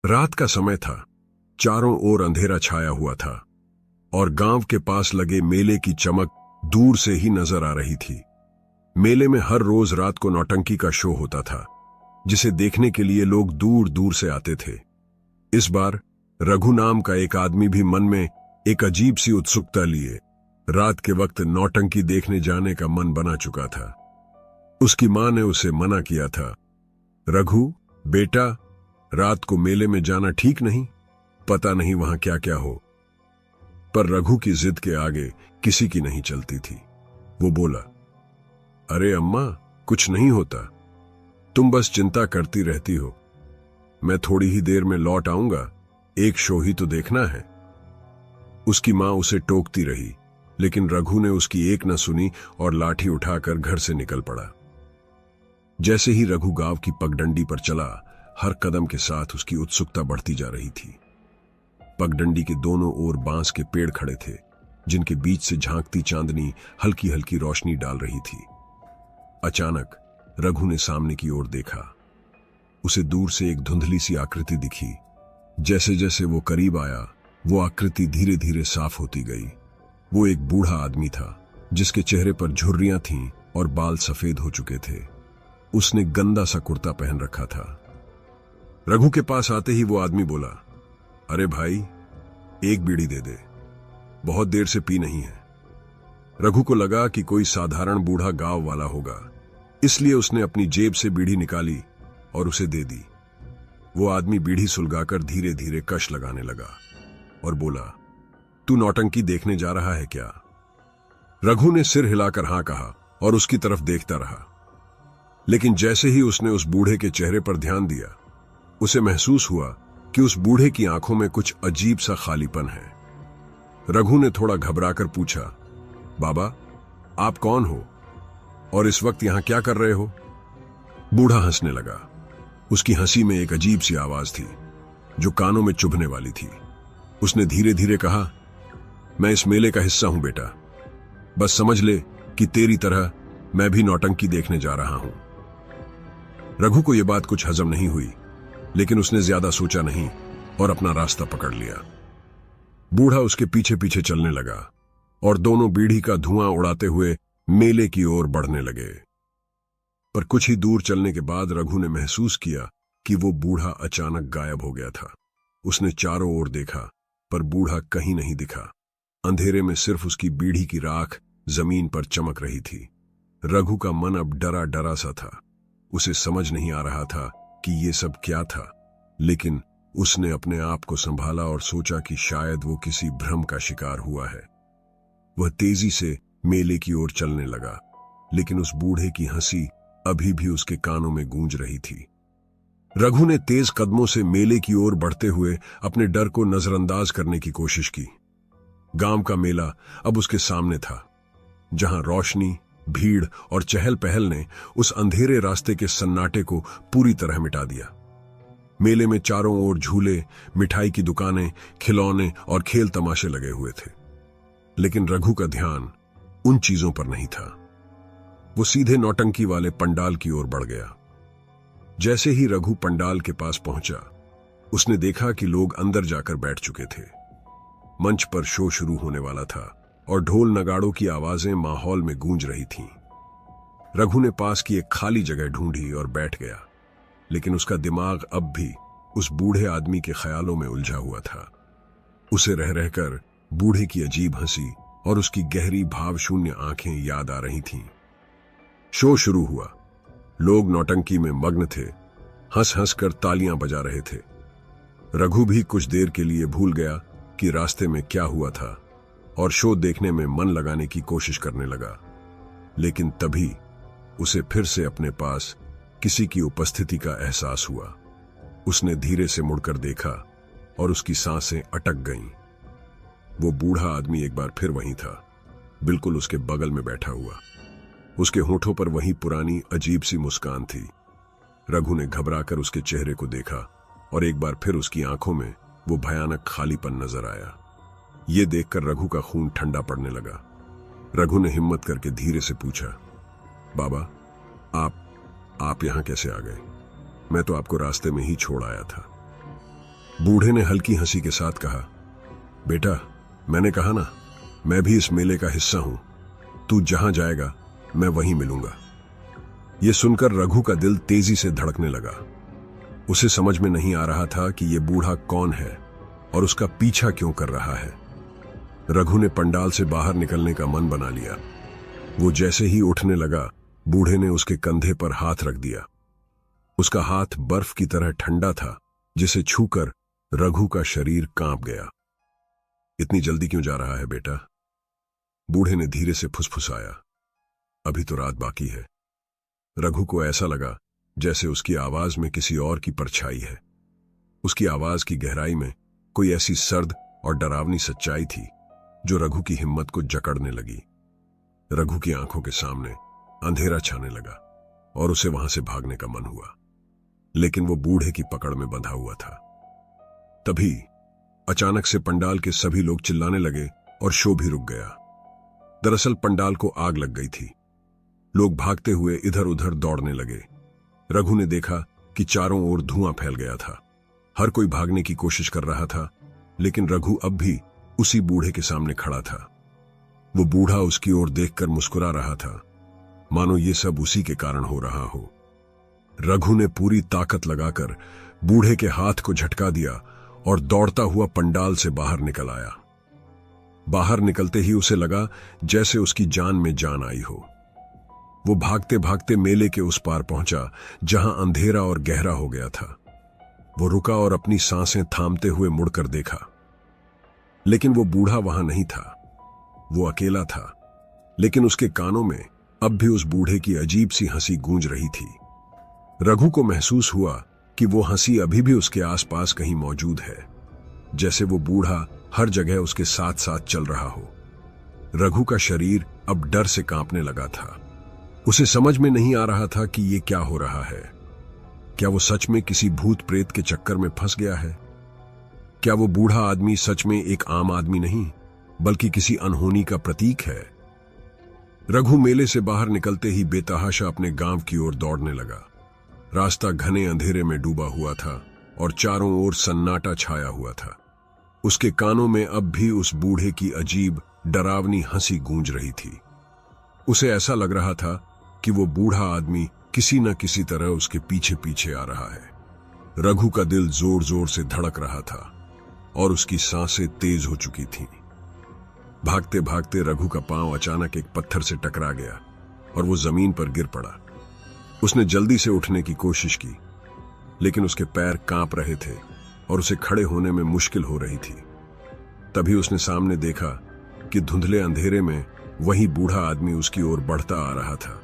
रात का समय था। चारों ओर अंधेरा छाया हुआ था और गांव के पास लगे मेले की चमक दूर से ही नजर आ रही थी। मेले में हर रोज रात को नौटंकी का शो होता था, जिसे देखने के लिए लोग दूर दूर से आते थे। इस बार रघु नाम का एक आदमी भी मन में एक अजीब सी उत्सुकता लिए रात के वक्त नौटंकी देखने जाने का मन बना चुका था। उसकी मां ने उसे मना किया था, रघु बेटा, रात को मेले में जाना ठीक नहीं, पता नहीं वहां क्या क्या हो। पर रघु की जिद के आगे किसी की नहीं चलती थी। वो बोला, अरे अम्मा, कुछ नहीं होता, तुम बस चिंता करती रहती हो। मैं थोड़ी ही देर में लौट आऊंगा, एक शो ही तो देखना है। उसकी मां उसे टोकती रही, लेकिन रघु ने उसकी एक न सुनी और लाठी उठाकर घर से निकल पड़ा। जैसे ही रघु गांव की पगडंडी पर चला, हर कदम के साथ उसकी उत्सुकता बढ़ती जा रही थी। पगडंडी के दोनों ओर बांस के पेड़ खड़े थे, जिनके बीच से झांकती चांदनी हल्की हल्की रोशनी डाल रही थी। अचानक रघु ने सामने की ओर देखा। उसे दूर से एक धुंधली सी आकृति दिखी। जैसे जैसे वो करीब आया, वो आकृति धीरे धीरे साफ होती गई। वो एक बूढ़ा आदमी था, जिसके चेहरे पर झुर्रियां थीं और बाल सफेद हो चुके थे। उसने गंदा सा कुर्ता पहन रखा था। रघु के पास आते ही वो आदमी बोला, अरे भाई, एक बीड़ी दे दे, बहुत देर से पी नहीं है। रघु को लगा कि कोई साधारण बूढ़ा गांव वाला होगा, इसलिए उसने अपनी जेब से बीड़ी निकाली और उसे दे दी। वो आदमी बीड़ी सुलगाकर धीरे धीरे कश लगाने लगा और बोला, तू नौटंकी देखने जा रहा है क्या? रघु ने सिर हिलाकर हां कहा और उसकी तरफ देखता रहा। लेकिन जैसे ही उसने उस बूढ़े के चेहरे पर ध्यान दिया, उसे महसूस हुआ कि उस बूढ़े की आंखों में कुछ अजीब सा खालीपन है। रघु ने थोड़ा घबराकर पूछा, बाबा, आप कौन हो और इस वक्त यहां क्या कर रहे हो? बूढ़ा हंसने लगा। उसकी हंसी में एक अजीब सी आवाज थी, जो कानों में चुभने वाली थी। उसने धीरे धीरे कहा, मैं इस मेले का हिस्सा हूं बेटा, बस समझ ले कि तेरी तरह मैं भी नौटंकी देखने जा रहा हूं। रघु को यह बात कुछ हजम नहीं हुई, लेकिन उसने ज्यादा सोचा नहीं और अपना रास्ता पकड़ लिया। बूढ़ा उसके पीछे पीछे चलने लगा और दोनों बीड़ी का धुआं उड़ाते हुए मेले की ओर बढ़ने लगे। पर कुछ ही दूर चलने के बाद रघु ने महसूस किया कि वो बूढ़ा अचानक गायब हो गया था। उसने चारों ओर देखा, पर बूढ़ा कहीं नहीं दिखा। अंधेरे में सिर्फ उसकी बीड़ी की राख जमीन पर चमक रही थी। रघु का मन अब डरा डरा सा था। उसे समझ नहीं आ रहा था कि ये सब क्या था, लेकिन उसने अपने आप को संभाला और सोचा कि शायद वो किसी भ्रम का शिकार हुआ है। वह तेजी से मेले की ओर चलने लगा, लेकिन उस बूढ़े की हंसी अभी भी उसके कानों में गूंज रही थी। रघु ने तेज कदमों से मेले की ओर बढ़ते हुए अपने डर को नजरअंदाज करने की कोशिश की। गांव का मेला अब उसके सामने था, जहां रोशनी, भीड़ और चहल पहल ने उस अंधेरे रास्ते के सन्नाटे को पूरी तरह मिटा दिया। मेले में चारों ओर झूले, मिठाई की दुकानें, खिलौने और खेल तमाशे लगे हुए थे, लेकिन रघु का ध्यान उन चीजों पर नहीं था। वो सीधे नौटंकी वाले पंडाल की ओर बढ़ गया। जैसे ही रघु पंडाल के पास पहुंचा, उसने देखा कि लोग अंदर जाकर बैठ चुके थे। मंच पर शो शुरू होने वाला था और ढोल नगाड़ों की आवाजें माहौल में गूंज रही थीं। रघु ने पास की एक खाली जगह ढूंढी और बैठ गया, लेकिन उसका दिमाग अब भी उस बूढ़े आदमी के ख्यालों में उलझा हुआ था। उसे रह रहकर बूढ़े की अजीब हंसी और उसकी गहरी भावशून्य आंखें याद आ रही थीं। शो शुरू हुआ। लोग नौटंकी में मग्न थे, हंस हंस कर तालियां बजा रहे थे। रघु भी कुछ देर के लिए भूल गया कि रास्ते में क्या हुआ था और शो देखने में मन लगाने की कोशिश करने लगा। लेकिन तभी उसे फिर से अपने पास किसी की उपस्थिति का एहसास हुआ। उसने धीरे से मुड़कर देखा और उसकी सांसें अटक गईं। वो बूढ़ा आदमी एक बार फिर वहीं था, बिल्कुल उसके बगल में बैठा हुआ। उसके होठों पर वही पुरानी अजीब सी मुस्कान थी। रघु ने घबराकर उसके चेहरे को देखा और एक बार फिर उसकी आंखों में वो भयानक खालीपन नजर आया। ये देखकर रघु का खून ठंडा पड़ने लगा। रघु ने हिम्मत करके धीरे से पूछा, बाबा, आप यहां कैसे आ गए? मैं तो आपको रास्ते में ही छोड़ आया था। बूढ़े ने हल्की हंसी के साथ कहा, बेटा, मैंने कहा ना, मैं भी इस मेले का हिस्सा हूं। तू जहां जाएगा मैं वहीं मिलूंगा। यह सुनकर रघु का दिल तेजी से धड़कने लगा। उसे समझ में नहीं आ रहा था कि यह बूढ़ा कौन है और उसका पीछा क्यों कर रहा है। रघु ने पंडाल से बाहर निकलने का मन बना लिया। वो जैसे ही उठने लगा, बूढ़े ने उसके कंधे पर हाथ रख दिया। उसका हाथ बर्फ की तरह ठंडा था, जिसे छूकर रघु का शरीर कांप गया। इतनी जल्दी क्यों जा रहा है बेटा? बूढ़े ने धीरे से फुसफुसाया। अभी तो रात बाकी है। रघु को ऐसा लगा जैसे उसकी आवाज में किसी और की परछाई है। उसकी आवाज की गहराई में कोई ऐसी सर्द और डरावनी सच्चाई थी जो रघु की हिम्मत को जकड़ने लगी। रघु की आंखों के सामने अंधेरा छाने लगा और उसे वहां से भागने का मन हुआ, लेकिन वो बूढ़े की पकड़ में बंधा हुआ था। तभी अचानक से पंडाल के सभी लोग चिल्लाने लगे और शो भी रुक गया। दरअसल पंडाल को आग लग गई थी। लोग भागते हुए इधर उधर दौड़ने लगे। रघु ने देखा कि चारों ओर धुआं फैल गया था। हर कोई भागने की कोशिश कर रहा था, लेकिन रघु अब भी उसी बूढ़े के सामने खड़ा था। वो बूढ़ा उसकी ओर देखकर मुस्कुरा रहा था, मानो ये सब उसी के कारण हो रहा हो। रघु ने पूरी ताकत लगाकर बूढ़े के हाथ को झटका दिया और दौड़ता हुआ पंडाल से बाहर निकल आया। बाहर निकलते ही उसे लगा जैसे उसकी जान में जान आई हो। वो भागते भागते मेले के उस पार पहुंचा, जहां अंधेरा और गहरा हो गया था। वो रुका और अपनी सांसें थामते हुए मुड़कर देखा, लेकिन वो बूढ़ा वहां नहीं था। वो अकेला था, लेकिन उसके कानों में अब भी उस बूढ़े की अजीब सी हंसी गूंज रही थी। रघु को महसूस हुआ कि वो हंसी अभी भी उसके आसपास कहीं मौजूद है, जैसे वो बूढ़ा हर जगह उसके साथ साथ चल रहा हो। रघु का शरीर अब डर से कांपने लगा था। उसे समझ में नहीं आ रहा था कि ये क्या हो रहा है। क्या वो सच में किसी भूत प्रेत के चक्कर में फंस गया है? क्या वो बूढ़ा आदमी सच में एक आम आदमी नहीं, बल्कि किसी अनहोनी का प्रतीक है? रघु मेले से बाहर निकलते ही बेतहाशा अपने गांव की ओर दौड़ने लगा। रास्ता घने अंधेरे में डूबा हुआ था और चारों ओर सन्नाटा छाया हुआ था। उसके कानों में अब भी उस बूढ़े की अजीब डरावनी हंसी गूंज रही थी। उसे ऐसा लग रहा था कि वो बूढ़ा आदमी किसी न किसी तरह उसके पीछे पीछे आ रहा है। रघु का दिल जोर जोर से धड़क रहा था और उसकी सांसें तेज हो चुकी थीं। भागते भागते रघु का पांव अचानक एक पत्थर से टकरा गया और वो जमीन पर गिर पड़ा। उसने जल्दी से उठने की कोशिश की, लेकिन उसके पैर कांप रहे थे और उसे खड़े होने में मुश्किल हो रही थी। तभी उसने सामने देखा कि धुंधले अंधेरे में वही बूढ़ा आदमी उसकी ओर बढ़ता आ रहा था।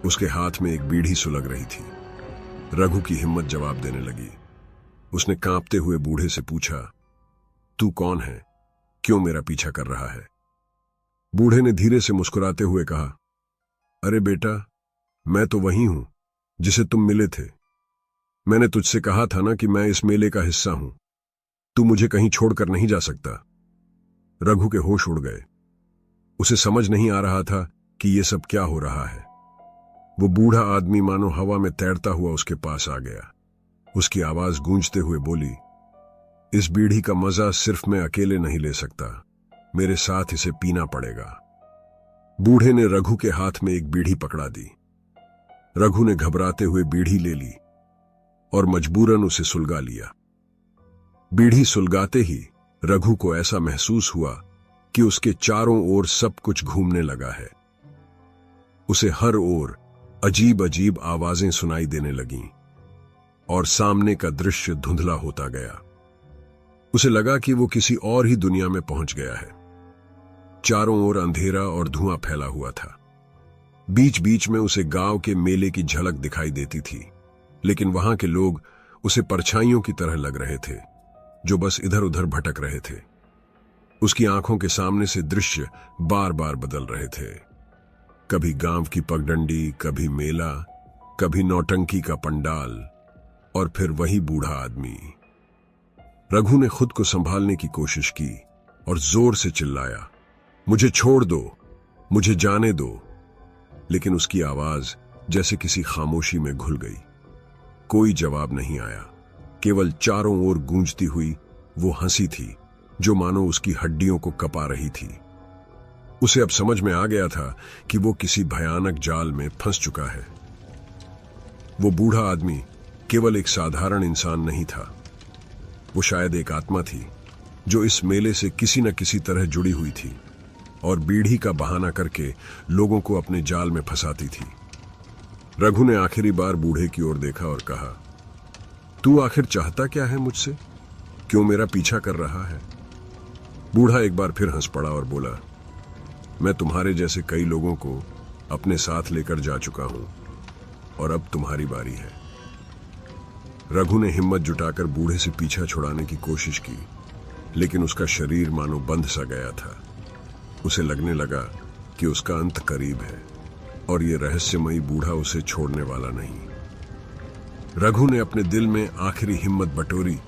उसके हाथ में एक बीड़ी सुलग रही थी। रघु की हिम्मत जवाब देने लगी। उसने कांपते हुए बूढ़े से पूछा, तू कौन है? क्यों मेरा पीछा कर रहा है? बूढ़े ने धीरे से मुस्कुराते हुए कहा, अरे बेटा, मैं तो वही हूं जिसे तुम मिले थे। मैंने तुझसे कहा था ना कि मैं इस मेले का हिस्सा हूं। तू मुझे कहीं छोड़कर नहीं जा सकता। रघु के होश उड़ गए। उसे समझ नहीं आ रहा था कि यह सब क्या हो रहा है। वो बूढ़ा आदमी मानो हवा में तैरता हुआ उसके पास आ गया। उसकी आवाज गूंजते हुए बोली, इस बीड़ी का मजा सिर्फ मैं अकेले नहीं ले सकता, मेरे साथ इसे पीना पड़ेगा। बूढ़े ने रघु के हाथ में एक बीड़ी पकड़ा दी। रघु ने घबराते हुए बीड़ी ले ली और मजबूरन उसे सुलगा लिया। बीड़ी सुलगाते ही रघु को ऐसा महसूस हुआ कि उसके चारों ओर सब कुछ घूमने लगा है। उसे हर ओर अजीब अजीब आवाजें सुनाई देने लगीं और सामने का दृश्य धुंधला होता गया। उसे लगा कि वो किसी और ही दुनिया में पहुंच गया है। चारों ओर अंधेरा और धुआं फैला हुआ था। बीच बीच में उसे गांव के मेले की झलक दिखाई देती थी, लेकिन वहां के लोग उसे परछाइयों की तरह लग रहे थे, जो बस इधर उधर भटक रहे थे। उसकी आंखों के सामने से दृश्य बार बार बदल रहे थे। कभी गांव की पगडंडी, कभी मेला, कभी नौटंकी का पंडाल और फिर वही बूढ़ा आदमी। रघु ने खुद को संभालने की कोशिश की और जोर से चिल्लाया, मुझे छोड़ दो, मुझे जाने दो। लेकिन उसकी आवाज जैसे किसी खामोशी में घुल गई। कोई जवाब नहीं आया। केवल चारों ओर गूंजती हुई वो हंसी थी जो मानो उसकी हड्डियों को कपा रही थी। उसे अब समझ में आ गया था कि वो किसी भयानक जाल में फंस चुका है। वो बूढ़ा आदमी केवल एक साधारण इंसान नहीं था, वो शायद एक आत्मा थी जो इस मेले से किसी न किसी तरह जुड़ी हुई थी और बीड़ी का बहाना करके लोगों को अपने जाल में फंसाती थी। रघु ने आखिरी बार बूढ़े की ओर देखा और कहा, तू आखिर चाहता क्या है मुझसे? क्यों मेरा पीछा कर रहा है? बूढ़ा एक बार फिर हंस पड़ा और बोला, मैं तुम्हारे जैसे कई लोगों को अपने साथ लेकर जा चुका हूं और अब तुम्हारी बारी है। रघु ने हिम्मत जुटाकर बूढ़े से पीछा छुड़ाने की कोशिश की, लेकिन उसका शरीर मानो बंध सा गया था। उसे लगने लगा कि उसका अंत करीब है और ये रहस्यमयी बूढ़ा उसे छोड़ने वाला नहीं। रघु ने अपने दिल में आखिरी हिम्मत बटोरी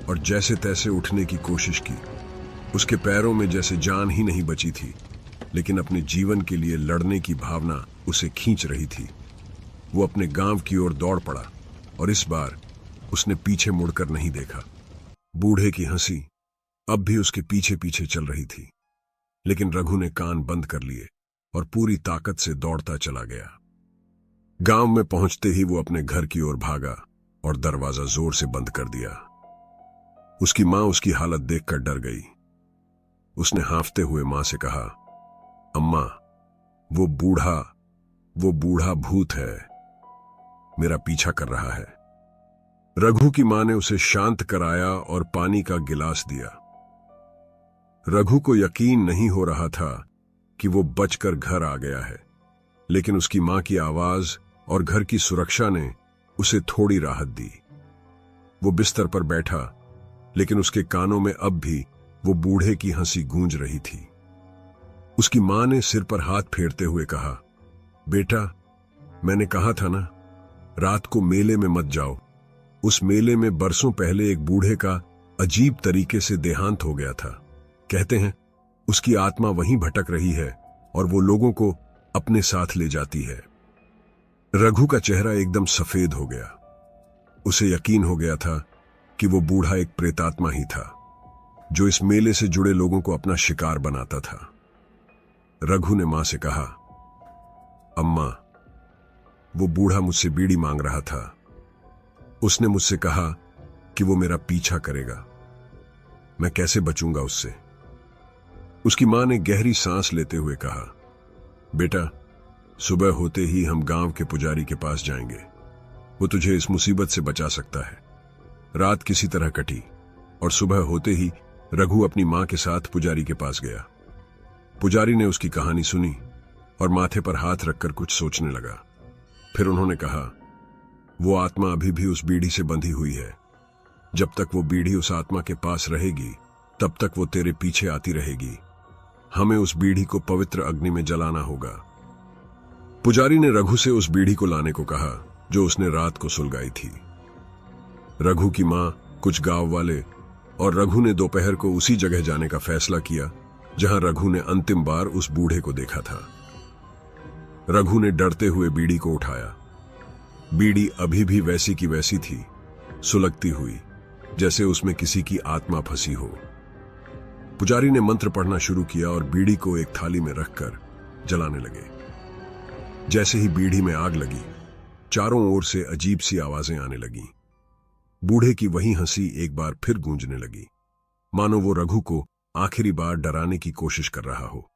और जैसे तैसे उठने की कोशिश की। उसके पैरों में जैसे जान ही नहीं बची थी, लेकिन अपने जीवन के लिए लड़ने की भावना उसे खींच रही थी। वो अपने गांव की ओर दौड़ पड़ा और इस बार उसने पीछे मुड़कर नहीं देखा। बूढ़े की हंसी अब भी उसके पीछे पीछे चल रही थी, लेकिन रघु ने कान बंद कर लिए और पूरी ताकत से दौड़ता चला गया। गांव में पहुंचते ही वो अपने घर की ओर भागा और दरवाजा जोर से बंद कर दिया। उसकी मां उसकी हालत देखकर डर गई। उसने हांफते हुए मां से कहा, अम्मा, वो बूढ़ा भूत है, मेरा पीछा कर रहा है। रघु की मां ने उसे शांत कराया और पानी का गिलास दिया। रघु को यकीन नहीं हो रहा था कि वो बचकर घर आ गया है, लेकिन उसकी मां की आवाज और घर की सुरक्षा ने उसे थोड़ी राहत दी। वो बिस्तर पर बैठा, लेकिन उसके कानों में अब भी वो बूढ़े की हंसी गूंज रही थी। उसकी मां ने सिर पर हाथ फेरते हुए कहा, बेटा, मैंने कहा था ना, रात को मेले में मत जाओ। उस मेले में बरसों पहले एक बूढ़े का अजीब तरीके से देहांत हो गया था। कहते हैं उसकी आत्मा वहीं भटक रही है और वो लोगों को अपने साथ ले जाती है। रघु का चेहरा एकदम सफेद हो गया। उसे यकीन हो गया था कि वो बूढ़ा एक प्रेतात्मा ही था जो इस मेले से जुड़े लोगों को अपना शिकार बनाता था। रघु ने मां से कहा, अम्मा, वो बूढ़ा मुझसे बीड़ी मांग रहा था। उसने मुझसे कहा कि वो मेरा पीछा करेगा। मैं कैसे बचूंगा उससे? उसकी मां ने गहरी सांस लेते हुए कहा, बेटा, सुबह होते ही हम गांव के पुजारी के पास जाएंगे। वो तुझे इस मुसीबत से बचा सकता है। रात किसी तरह कटी और सुबह होते ही रघु अपनी मां के साथ पुजारी के पास गया। पुजारी ने उसकी कहानी सुनी और माथे पर हाथ रखकर कुछ सोचने लगा। फिर उन्होंने कहा, वो आत्मा अभी भी उस बीड़ी से बंधी हुई है। जब तक वो बीड़ी उस आत्मा के पास रहेगी, तब तक वो तेरे पीछे आती रहेगी। हमें उस बीड़ी को पवित्र अग्नि में जलाना होगा। पुजारी ने रघु से उस बीड़ी को लाने को कहा जो उसने रात को सुलगाई थी। रघु की मां, कुछ गांव वाले और रघु ने दोपहर को उसी जगह जाने का फैसला किया जहां रघु ने अंतिम बार उस बूढ़े को देखा था। रघु ने डरते हुए बीड़ी को उठाया। बीड़ी अभी भी वैसी की वैसी थी, सुलगती हुई, जैसे उसमें किसी की आत्मा फंसी हो। पुजारी ने मंत्र पढ़ना शुरू किया और बीड़ी को एक थाली में रखकर जलाने लगे। जैसे ही बीड़ी में आग लगी, चारों ओर से अजीब सी आवाजें आने लगीं। बूढ़े की वही हंसी एक बार फिर गूंजने लगी, मानो वो रघु को आखिरी बार डराने की कोशिश कर रहा हो।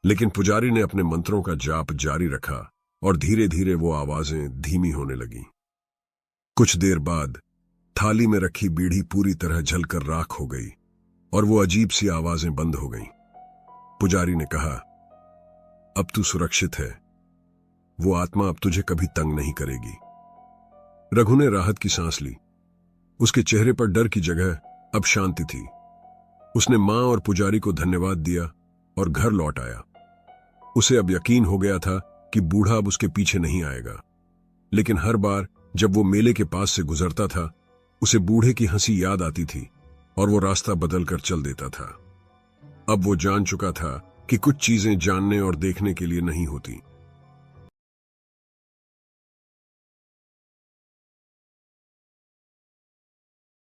लेकिन पुजारी ने अपने मंत्रों का जाप जारी रखा और धीरे धीरे वो आवाजें धीमी होने लगीं। कुछ देर बाद थाली में रखी बीड़ी पूरी तरह जलकर राख हो गई और वो अजीब सी आवाजें बंद हो गईं। पुजारी ने कहा, अब तू सुरक्षित है। वो आत्मा अब तुझे कभी तंग नहीं करेगी। रघु ने राहत की सांस ली। उसके चेहरे पर डर की जगह अब शांति थी। उसने मां और पुजारी को धन्यवाद दिया और घर लौट आया। उसे अब यकीन हो गया था कि बूढ़ा अब उसके पीछे नहीं आएगा। लेकिन हर बार जब वो मेले के पास से गुजरता था, उसे बूढ़े की हंसी याद आती थी और वो रास्ता बदलकर चल देता था। अब वो जान चुका था कि कुछ चीजें जानने और देखने के लिए नहीं होती,